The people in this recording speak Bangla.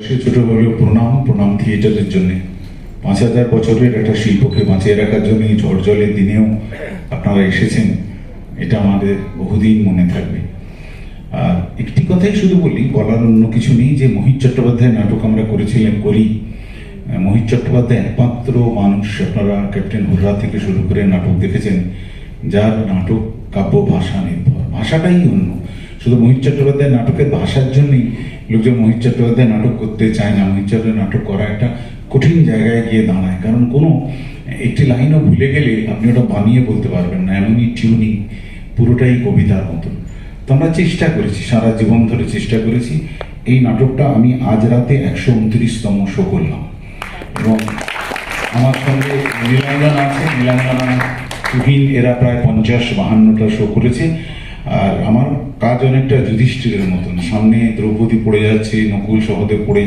সে ছোট হলেও প্রণাম থিয়েটারের জন্য 5000 বছরের একটা শিল্পকে বাঁচিয়ে রাখার জন্য এই ঝড় জলের দিনেও আপনারা এসেছেন, এটা আমাদের বহুদিন মনে থাকবে। আর একটি কথাই শুধু বলি, বলার অন্য কিছু নেই, যে মোহিত চট্টোপাধ্যায় নাটক আমরা করি। মোহিত চট্টোপাধ্যায় একমাত্র মানুষ, আপনারা ক্যাপ্টেন হুররা থেকে শুরু করে নাটক দেখেছেন, যার নাটক কাব্য ভাষা নির্ভর, ভাষাটাই অন্য। শুধু মোহিত চট্টোপাধ্যায় নাটকের ভাষার জন্যই লোকজন মোহিত চট্টোপাধ্যায় নাটক করতে চায় না। মোহিত চট্টোপাধ্যায় নাটক করা একটা কঠিন জায়গায় গিয়ে দাঁড়ায়, কারণ কোনো একটি লাইনও ভুলে গেলে আপনি ওটা বানিয়ে বলতে পারবেন না, এমনই টিউনিং, পুরোটাই কবিতার মতন। তো আমরা চেষ্টা করেছি, সারা জীবন ধরে চেষ্টা করেছি। এই নাটকটা আমি আজ রাতে 129তম শো করলাম, এবং আমার সঙ্গে নীলাঞ্জনা আছে, নীলাঞ্জনা, তুহিন, এরা প্রায় 50-52টা শো করেছে। আর আমার কাজ অনেকটা যুধিষ্ঠিরের মতন, সামনে দ্রৌপদী পড়ে যাচ্ছে, নকুল সহদেব পড়ে